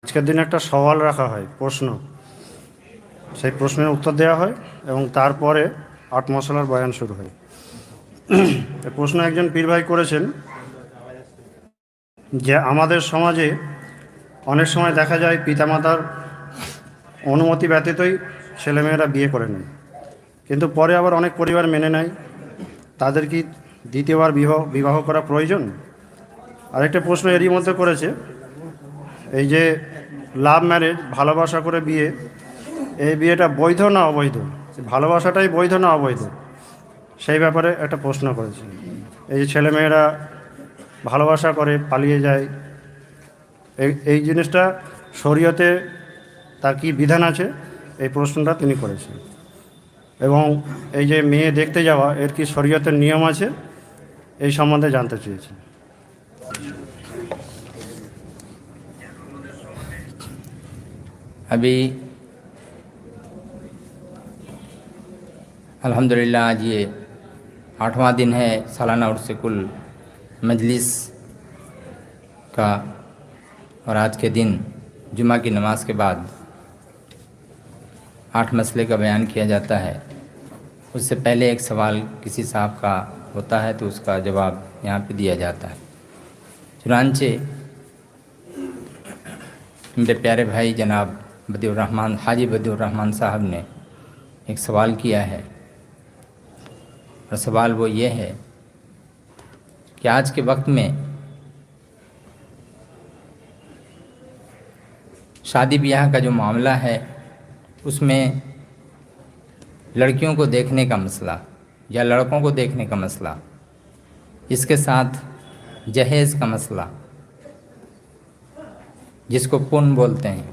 আজকের দিনে একটা সওয়াল রাখা হয়, প্রশ্ন। সেই প্রশ্নের উত্তর দেওয়া হয় এবং তারপরে আট মশলার বয়ান শুরু হয়। এই প্রশ্ন একজন পীর ভাই করেছেন যে আমাদের সমাজে অনেক সময় দেখা যায় পিতামাতার অনুমতি ব্যতীতই ছেলেমেয়েরা বিয়ে করে নেয়, কিন্তু পরে আবার অনেক পরিবার মেনে নেয়। তাদের কি দ্বিতীয়বার বিবাহ করা প্রয়োজন? আরেকটা প্রশ্ন এরই মধ্যে করেছে, এই যে লাভ ম্যারেজ, ভালোবাসা করে বিয়ে, এই বিয়েটা বৈধ না অবৈধ? ভালোবাসাটাই বৈধ না অবৈধ, সেই ব্যাপারে একটা প্রশ্ন করেছে। এই যে ছেলেমেয়েরা ভালোবাসা করে পালিয়ে যায়, এই জিনিসটা শরীয়তে তার কি বিধান আছে, এই প্রশ্নটা তিনি করেছেন। এবং এই যে মেয়ে দেখতে যাওয়া, এর কি শরীয়তের নিয়ম আছে, এই সম্বন্ধে জানতে চেয়েছেন। अभी अल्हम्दुलिल्लाह आज ये 8वां दिन है सालाना उर्स कुल मजलिस का, और आज के दिन जुमा की नमाज के बाद 8 मसले का बयान किया जाता है। उससे पहले एक सवाल किसी साहब का होता है तो उसका जवाब यहाँ पे दिया जाता है। चुनांचे मेरे प्यारे भाई जनाब बदिउर रहमान, हाजी बदिउर रहमान साहब ने एक सवाल किया है, और सवाल वो ये है कि आज के वक्त में शादी ब्याह का जो मामला है उसमें लड़कियों को देखने का मसला या लड़कों को देखने का मसला, इसके साथ जहेज़ का मसला जिसको पुन बोलते हैं,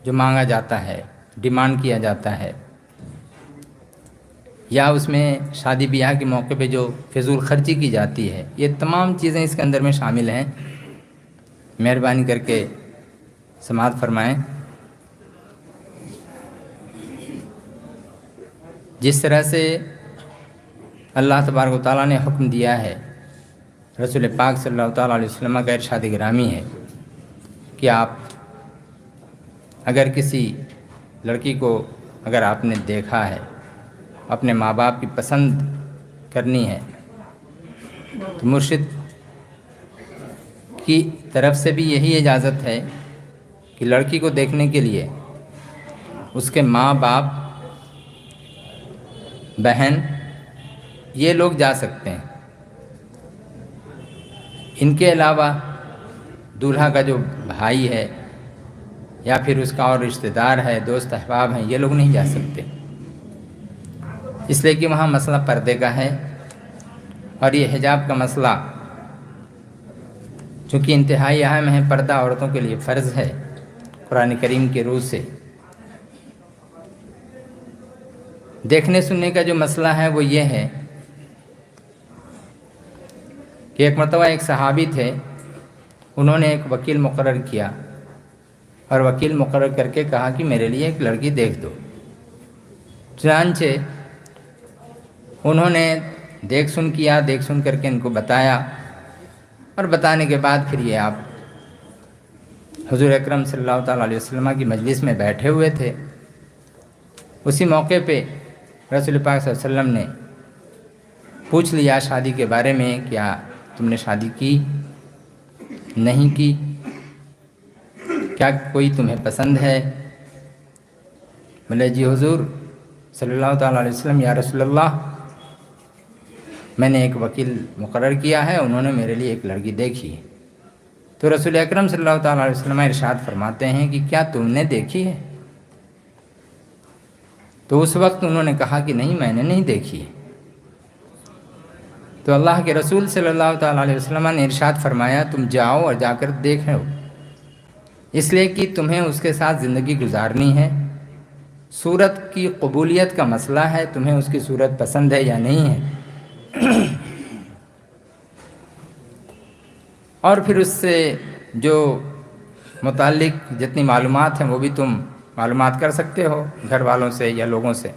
जो मांगा जाता है, डिमांड किया जाता है, या उसमें शादी ब्याह के मौके पे जो फिजूल खर्ची की जाती है, ये तमाम चीज़ें इसके अंदर में शामिल हैं। मेहरबानी करके समाअत फरमाएं। जिस तरह से अल्लाह तबारक व तआला ने हुक्म दिया है, रसूल पाक सल्लल्लाहु तआला अलैहि वसल्लम का इरशाद गिरामी है कि आप अगर किसी लड़की को अगर आपने देखा है, अपने माँ बाप की पसंद करनी है, तो मुर्शिद की तरफ से भी यही इजाज़त है कि लड़की को देखने के लिए उसके माँ बाप, बहन, ये लोग जा सकते हैं। इनके अलावा दूल्हा का जो भाई है या फिर उसका और रिश्तेदार है, दोस्त अहबाब हैं, ये लोग नहीं जा सकते, इसलिए कि वहाँ मसला पर्दे का है। और ये हिजाब का मसला चूँकि इंतहाई अहम है, पर्दा औरतों के लिए फ़र्ज़ है कुरान करीम के रूह से। देखने सुनने का जो मसला है वो ये है कि एक मरतबा एक सहाबी थे, उन्होंने एक वकील मुकर्रर किया और वकील मुकर्रर करके कहा कि मेरे लिए एक लड़की देख दो। चुनांचे उन्होंने देख सुन किया, देख सुन करके इनको बताया, और बताने के बाद फिर ये आप हुज़ूर अकरम सल्लल्लाहु ताला अलैहि वसल्लम की मजलिस में बैठे हुए थे। उसी मौके पे रसूल पाक सल्लल्लाहु अलैहि वसल्लम ने पूछ लिया शादी के बारे में, क्या तुमने शादी की, नहीं की, क्या कोई तुम्हें पसंद है? बोले जी हुज़ूर सल्लल्लाहु ताला अलैहि वसल्लम, या रसूलल्लाह, मैंने एक वकील मुकर्रर किया है, उन्होंने मेरे लिए एक लड़की देखी है। तो रसूल अकरम सल्लल्लाहु ताला अलैहि वसल्लम इरशाद फरमाते हैं कि क्या तुमने देखी है? तो उस वक्त उन्होंने कहा कि नहीं, मैंने नहीं देखी है। तो अल्लाह के रसूल सल्लल्लाहु ताला अलैहि वसल्लम ने इरशाद फरमाया, तुम जाओ और जाकर देखो, इसलिए कि तुम्हें उसके साथ ज़िंदगी गुजारनी है। सूरत की कबूलियत का मसला है, तुम्हें उसकी सूरत पसंद है या नहीं है। और फिर उससे जो मुताल्लिक जितनी मालूमात हैं वो भी तुम मालूमात कर सकते हो घर वालों से या लोगों से।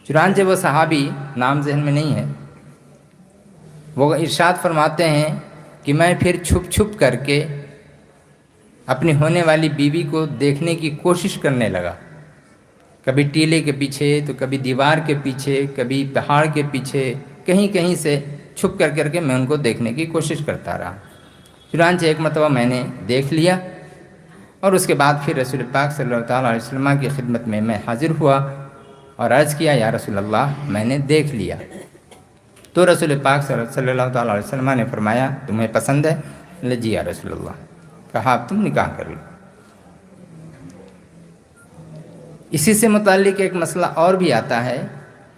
चुनांचे वो सहाबी, नाम जहन में नहीं है, वो इरशाद फरमाते हैं कि मैं फिर छुप छुप करके अपनी होने वाली बीवी को देखने की कोशिश करने लगा। कभी टीले के पीछे, तो कभी दीवार के पीछे, कभी पहाड़ के पीछे, कहीं कहीं से छुप कर करके मैं उनको देखने की कोशिश करता रहा। चुनांचे एक मरतबा मैंने देख लिया और उसके बाद फिर रसूल पाक सल्लल्लाहु अलैहि वसल्लम की खिदमत में मैं हाजिर हुआ और अर्ज़ किया, या रसूल अल्लाह, मैंने देख लिया। तो रसूल पाक सल्लल्लाहु अलैहि वसल्लम ने फरमाया, तुम्हें पसंद है? ले जी या रसूल अल्लाह। कहा, अब तुम निकाह कर लो। इसी से मुताल्लिक एक मसला और भी आता है,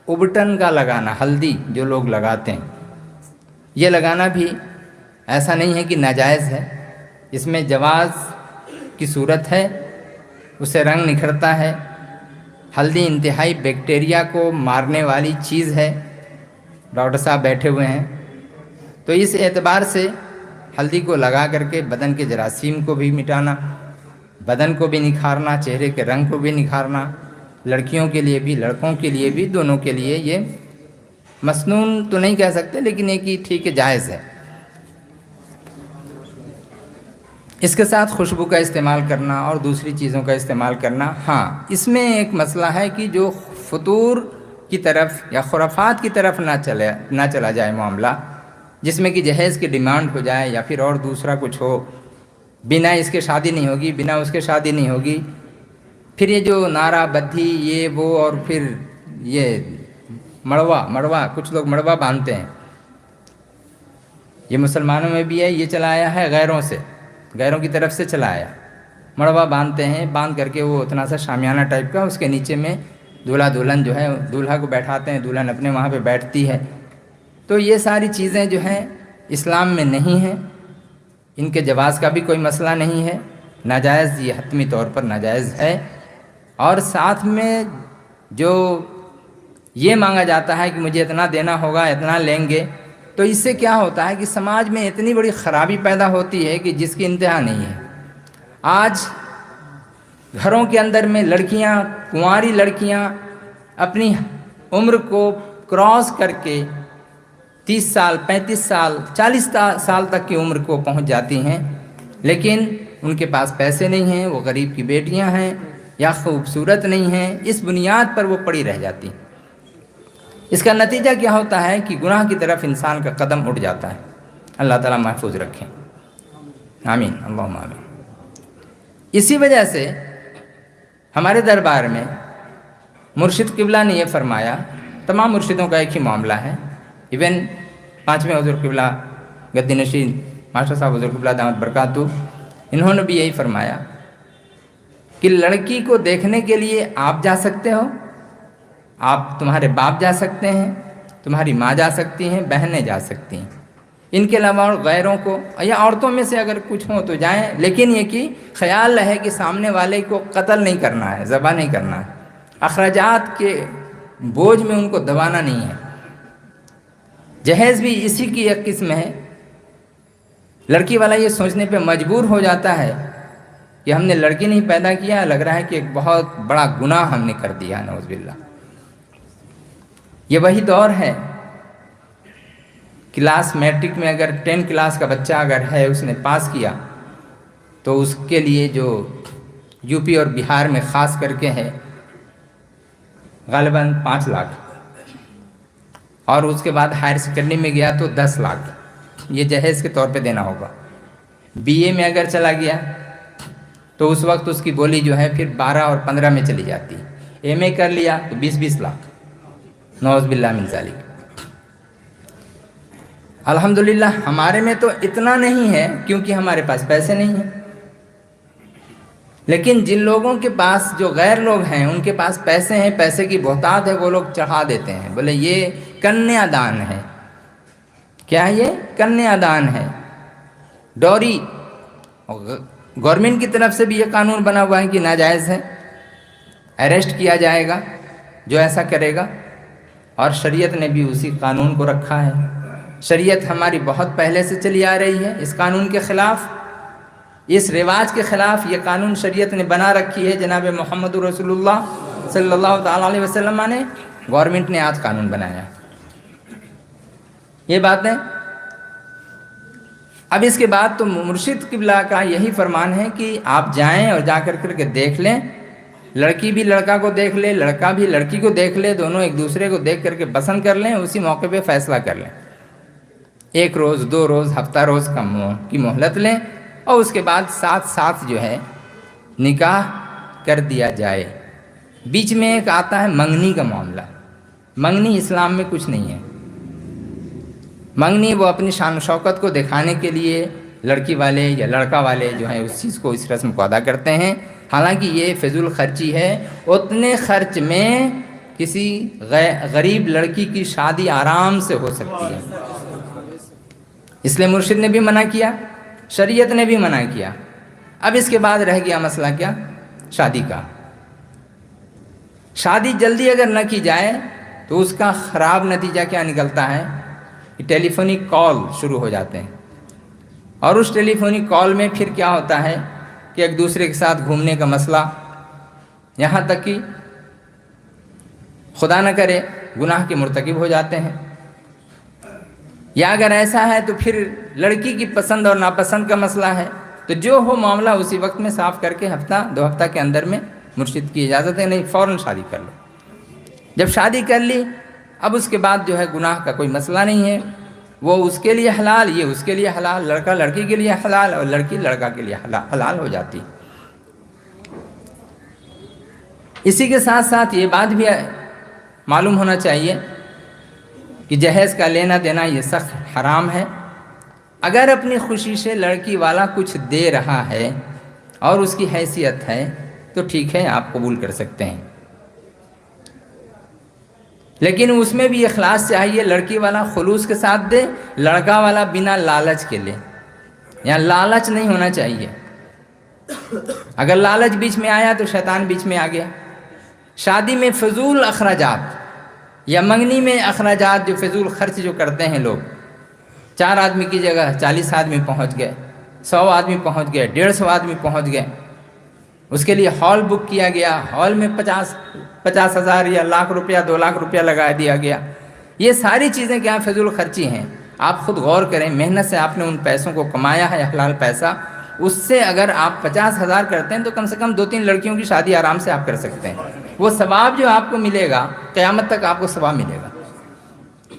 उबटन का लगाना, हल्दी जो लोग लगाते हैं, ये लगाना भी ऐसा नहीं है कि नाजायज़ है। इसमें जवाज़ की सूरत है, उससे रंग निखरता है। हल्दी इंतहाई बैक्टीरिया को मारने वाली चीज़ है। डॉक्टर साहब बैठे हुए हैं, तो इस एतबार से हल्दी को लगा करके बदन के जरासीम को भी मिटाना, बदन को भी निखारना, चेहरे के रंग को भी निखारना, लड़कियों के लिए भी लड़कों के लिए भी, दोनों के लिए ये मसनून तो नहीं कह सकते, लेकिन एक ही ठीक है, जायज़ है। इसके साथ खुशबू का इस्तेमाल करना और दूसरी चीज़ों का इस्तेमाल करना, हाँ, इसमें एक मसला है कि जो फतूर की तरफ या खुराफात की तरफ ना चला जाए मामला, जिसमें कि जहेज़ की डिमांड हो जाए या फिर और दूसरा कुछ हो, बिना इसके शादी नहीं होगी, बिना उसके शादी नहीं होगी। फिर ये जो नारा बद्धी, ये वो, और फिर ये मड़वा, कुछ लोग मड़वा बांधते हैं, ये मुसलमानों में भी है, ये चलाया है गैरों की तरफ से चलाया। मड़वा बांधते हैं, बांध करके वो उतना सा शामियाना टाइप का, उसके नीचे में दूल्हा दुल्हन जो है, दूल्हा को बैठाते हैं, दुल्हन अपने वहाँ पे बैठती है। तो ये सारी चीज़ें जो हैं इस्लाम में नहीं हैं, इनके जवाज़ का भी कोई मसला नहीं है। नाजायज़, ये हतमी तौर पर नाजायज़ है। और साथ में जो ये मांगा जाता है कि मुझे इतना देना होगा, इतना लेंगे, तो इससे क्या होता है कि समाज में इतनी बड़ी ख़राबी पैदा होती है कि जिसकी इंतहा नहीं है। आज घरों के अंदर में लड़कियां, कुंवारी लड़कियां अपनी उम्र को क्रॉस करके 30 साल, 35 साल, 40 साल तक की उम्र को पहुंच जाती हैं, लेकिन उनके पास पैसे नहीं हैं, वो गरीब की बेटियां हैं या खूबसूरत नहीं हैं, इस बुनियाद पर वो पड़ी रह जाती हैं। इसका नतीजा क्या होता है कि गुनाह की तरफ इंसान का कदम उठ जाता है। अल्लाह ताला महफूज रखें, आमीन, अल्लाहुम्मा आमीन। इसी वजह से हमारे दरबार में मुर्शिद किबला ने यह फरमाया, तमाम मुर्शिदों का एक ही मामला है, इवन 5वें हुज़ूर किबला गद्दी नशीन मास्टर साहब हुज़ूर किबला दामत बरकातहू, इन्होंने भी यही फरमाया कि लड़की को देखने के लिए आप जा सकते हो, आप, तुम्हारे बाप जा सकते हैं, तुम्हारी माँ जा सकती हैं, बहनें जा सकती हैं, इनके अलावा और गैरों को या औरतों में से अगर कुछ हो तो जाएं, लेकिन ये कि ख्याल रहे कि सामने वाले को कत्ल नहीं करना है, ज़बह नहीं करना है, अखराजात के बोझ में उनको दबाना नहीं है। जहेज़ भी इसी की एक किस्म है। लड़की वाला ये सोचने पे मजबूर हो जाता है कि हमने लड़की नहीं पैदा किया, लग रहा है कि एक बहुत बड़ा गुनाह हमने कर दिया, नौज़ुबिल्लाह। ये वही दौर है, क्लास मैट्रिक में अगर 10 क्लास का बच्चा अगर है, उसने पास किया, तो उसके लिए जो यूपी और बिहार में ख़ास करके है ग़ालिबन 5 लाख, और उसके बाद हायर सेकेंडरी में गया तो 10 लाख, ये जहेज़ के तौर पे देना होगा। बीए में अगर चला गया तो उस वक्त उसकी बोली जो है फिर 12 और 15 में चली जाती। एमए कर लिया तो 20-20 लाख, नौज़ बिल्लाह मिन ज़ालिक। अल्हम्दुलिल्लाह हमारे में तो इतना नहीं है क्योंकि हमारे पास पैसे नहीं हैं, लेकिन जिन लोगों के पास, जो गैर लोग हैं, उनके पास पैसे हैं, पैसे की बहुतात है, वो लोग चढ़ा देते हैं, बोले ये कन्यादान है। क्या है ये? कन्यादान है, डौरी। गवर्नमेंट की तरफ से भी ये कानून बना हुआ है कि नाजायज़ है, अरेस्ट किया जाएगा जो ऐसा करेगा, और शरीयत ने भी उसी कानून को रखा है। शरीयत हमारी बहुत पहले से चली आ रही है, इस कानून के ख़िलाफ़, इस रिवाज के ख़िलाफ़ ये कानून शरीयत ने बना रखी है। जनाब मोहम्मद रसूलुल्लाह सल्लल्लाहु अलैहि वसल्लम ने, गवर्नमेंट ने आज कानून बनाया। ये बातें اب اس کے بعد تو مرشد قبلہ کا یہی فرمان ہے کہ آپ جائیں اور جا کر کے دیکھ لیں، لڑکی بھی لڑکا کو دیکھ لے، لڑکا بھی لڑکی کو دیکھ لے، دونوں ایک دوسرے کو دیکھ کر کے پسند کر لیں، اسی موقع پہ فیصلہ کر لیں، 1 روز 2 روز ہفتہ روز کی مہلت لیں، اور اس کے بعد ساتھ جو ہے نکاح کر دیا جائے۔ بیچ میں ایک آتا ہے منگنی کا معاملہ۔ منگنی اسلام میں کچھ نہیں ہے۔ منگنی وہ اپنی شان و شوکت کو دکھانے کے لیے لڑکی والے یا لڑکا والے جو ہیں اس چیز کو، اس رسم کو ادا کرتے ہیں، حالانکہ یہ فضول خرچی ہے۔ اتنے خرچ میں کسی غریب لڑکی کی شادی آرام سے ہو سکتی ہے، اس لیے مرشد نے بھی منع کیا، شریعت نے بھی منع کیا۔ اب اس کے بعد رہ گیا مسئلہ کیا؟ شادی کا۔ شادی جلدی اگر نہ کی جائے تو اس کا خراب نتیجہ کیا نکلتا ہے کہ ٹیلی فونک کال شروع ہو جاتے ہیں، اور اس ٹیلی فونک کال میں پھر کیا ہوتا ہے کہ ایک دوسرے کے ساتھ گھومنے کا مسئلہ، یہاں تک کہ خدا نہ کرے گناہ کے مرتکب ہو جاتے ہیں۔ یا اگر ایسا ہے تو پھر لڑکی کی پسند اور ناپسند کا مسئلہ ہے، تو جو ہو معاملہ اسی وقت میں صاف کر کے ہفتہ 2 ہفتہ کے اندر میں مرشد کی اجازت ہے، نہیں فوراً شادی کر لو۔ جب شادی کر لی، اب اس کے بعد جو ہے گناہ کا کوئی مسئلہ نہیں ہے، وہ اس کے لیے حلال، یہ اس کے لیے حلال، لڑکا لڑکی کے لیے حلال اور لڑکی لڑکا کے لیے حلال ہو جاتی۔ اسی کے ساتھ ساتھ یہ بات بھی معلوم ہونا چاہیے کہ جہیز کا لینا دینا یہ سخت حرام ہے۔ اگر اپنی خوشی سے لڑکی والا کچھ دے رہا ہے اور اس کی حیثیت ہے تو ٹھیک ہے، آپ قبول کر سکتے ہیں، لیکن اس میں بھی اخلاص چاہیے، لڑکی والا خلوص کے ساتھ دے، لڑکا والا بنا لالچ کے لے، یہاں لالچ نہیں ہونا چاہیے۔ اگر لالچ بیچ میں آیا تو شیطان بیچ میں آ گیا۔ شادی میں فضول اخراجات یا منگنی میں اخراجات، جو فضول خرچ جو کرتے ہیں لوگ، 4 آدمی کی جگہ 40 آدمی پہنچ گئے، 100 آدمی پہنچ گئے، 150 آدمی پہنچ گئے، اس کے لیے ہال بک کیا گیا، ہال میں 50,000 یا لاکھ روپیہ 2 لاکھ روپیہ لگا دیا گیا۔ یہ ساری چیزیں کیا فضول خرچی ہیں؟ آپ خود غور کریں، محنت سے آپ نے ان پیسوں کو کمایا ہے، حلال پیسہ، اس سے اگر آپ 50,000 کرتے ہیں تو کم سے کم 2-3 لڑکیوں کی شادی آرام سے آپ کر سکتے ہیں۔ وہ ثواب جو آپ کو ملے گا قیامت تک آپ کو ثواب ملے گا۔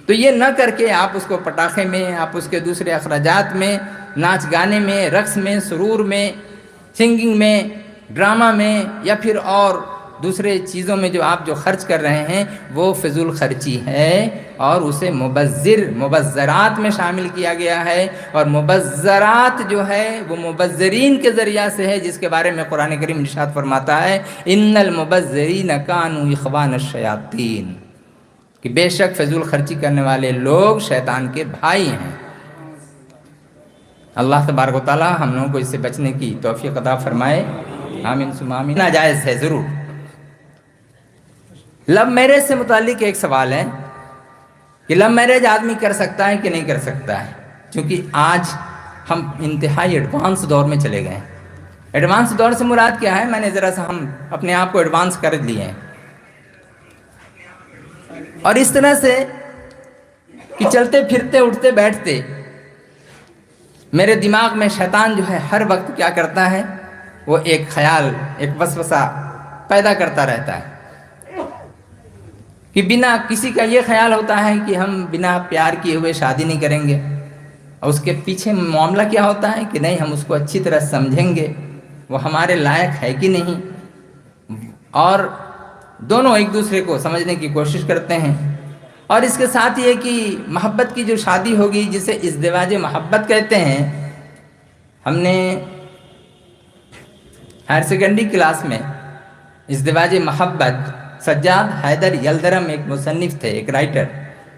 تو یہ نہ کر کے آپ اس کو پٹاخے میں، آپ اس کے دوسرے اخراجات میں، ناچ گانے میں، رقص میں، سرور میں، سنگنگ میں، ڈرامہ میں، یا پھر اور دوسرے چیزوں میں جو آپ جو خرچ کر رہے ہیں وہ فضول خرچی ہے، اور اسے مبذرات میں شامل کیا گیا ہے، اور مبذرات جو ہے وہ مبذرین کے ذریعہ سے ہے، جس کے بارے میں قرآن کریم ارشاد فرماتا ہے ان المبذرین کانوا اخوان الشیاطین، کہ بے شک فضول خرچی کرنے والے لوگ شیطان کے بھائی ہیں۔ اللہ تبارک و تعالی ہم لوگوں کو اس سے بچنے کی توفیق عطا فرمائے، آمین ثم آمین۔ ناجائز ہے ضرور۔ لو میرج سے متعلق ایک سوال ہے کہ لو میرج آدمی کر سکتا ہے کہ نہیں کر سکتا ہے، چونکہ آج ہم انتہائی ایڈوانس دور میں چلے گئے ہیں۔ ایڈوانس دور سے مراد کیا ہے؟ میں نے ذرا سا ہم اپنے آپ کو ایڈوانس کر لیے ہیں، اور اس طرح سے کہ چلتے پھرتے اٹھتے بیٹھتے میرے دماغ میں شیطان جو ہے ہر وقت کیا کرتا ہے، وہ ایک خیال، ایک وسوسہ پیدا کرتا رہتا ہے کہ بنا کسی کا یہ خیال ہوتا ہے کہ ہم بنا پیار کیے ہوئے شادی نہیں کریں گے، اور اس کے پیچھے معاملہ کیا ہوتا ہے کہ نہیں ہم اس کو اچھی طرح سمجھیں گے، وہ ہمارے لائق ہے کہ نہیں، اور دونوں ایک دوسرے کو سمجھنے کی کوشش کرتے ہیں۔ اور اس کے ساتھ یہ کہ محبت کی جو شادی ہوگی، جسے ازدواج محبت کہتے ہیں، ہم نے ہائر سیکنڈری کلاس میں ازدواج محبت، سجاد حیدر یلدرم ایک مصنف تھے، ایک رائٹر،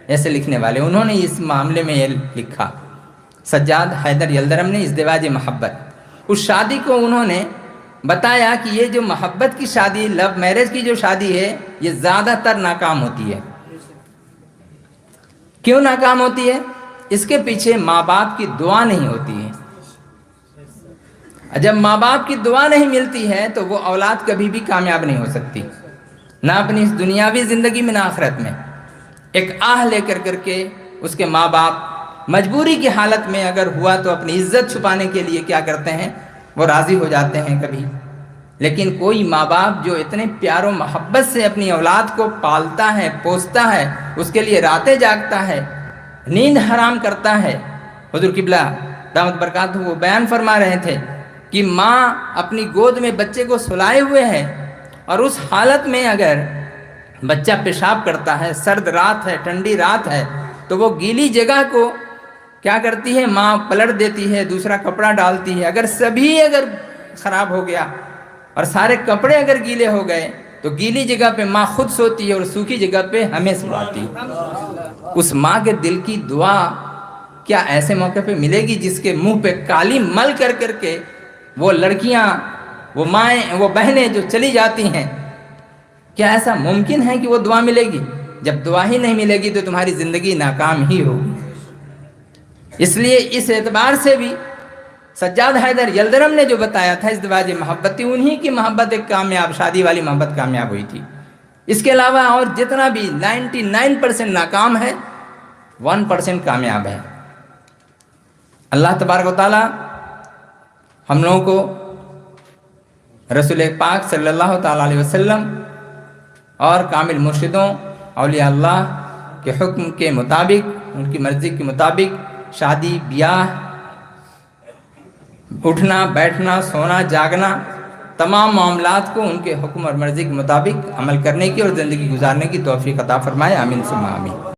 ایسے لکھنے والے، انہوں نے اس معاملے میں یہ لکھا، سجاد حیدر یلدرم نے ازدواج محبت، اس شادی کو انہوں نے بتایا کہ یہ جو محبت کی شادی، لو میرج کی جو شادی ہے، یہ زیادہ تر ناکام ہوتی ہے۔ کیوں ناکام ہوتی ہے؟ اس کے پیچھے ماں باپ کی دعا نہیں ہوتی ہے۔ جب ماں باپ کی دعا نہیں ملتی ہے تو وہ اولاد کبھی بھی کامیاب نہیں ہو سکتی، نہ اپنی اس دنیاوی زندگی میں نہ آخرت میں۔ ایک آہ لے کر کے اس کے ماں باپ مجبوری کی حالت میں اگر ہوا تو اپنی عزت چھپانے کے لیے کیا کرتے ہیں، وہ راضی ہو جاتے ہیں کبھی. لیکن کوئی ماں باپ جو اتنے پیار و محبت سے اپنی اولاد کو پالتا ہے، پوستا ہے، اس کے لیے راتیں جاگتا ہے، نیند حرام کرتا ہے. حضور قبلہ دامت برکاتہ وہ بیان فرما رہے تھے کہ ماں اپنی گود میں بچے کو سلائے ہوئے ہے، اور اس حالت میں اگر بچہ پیشاب کرتا ہے، سرد رات ہے، ٹھنڈی رات ہے، تو وہ گیلی جگہ کو کیا کرتی ہے، ماں پلٹ دیتی ہے، دوسرا کپڑا ڈالتی ہے. اگر خراب ہو گیا اور سارے کپڑے اگر گیلے ہو گئے تو گیلی جگہ پہ ماں خود سوتی ہے اور سوکھی جگہ پہ ہمیں سلاتی ہے. اس ماں کے دل کی دعا کیا ایسے موقع پہ ملے گی جس کے منہ پہ کالی مل کر کے وہ لڑکیاں، وہ مائیں، وہ بہنیں جو چلی جاتی ہیں، کیا ایسا ممکن ہے کہ وہ دعا ملے گی؟ جب دعا ہی نہیں ملے گی تو تمہاری زندگی ناکام ہی ہوگی. اس لیے اس اعتبار سے بھی سجاد حیدر یلدرم نے جو بتایا تھا ازدواج محبتی، انہی کی محبت ایک کامیاب، شادی والی محبت کامیاب ہوئی تھی. اس کے علاوہ اور جتنا بھی 99% ناکام ہے، 1% کامیاب ہے. اللہ تبارک و تعالی ہم لوگوں کو رسول پاک صلی اللہ تعالیٰ علیہ وسلم اور کامل مرشدوں، اولیاء اللہ کے حکم کے مطابق، ان کی مرضی کے مطابق شادی، بیاہ، اٹھنا، بیٹھنا، سونا، جاگنا، تمام معاملات کو ان کے حکم اور مرضی کے مطابق عمل کرنے کی اور زندگی گزارنے کی توفیق عطا فرمائے. آمین ثم آمین.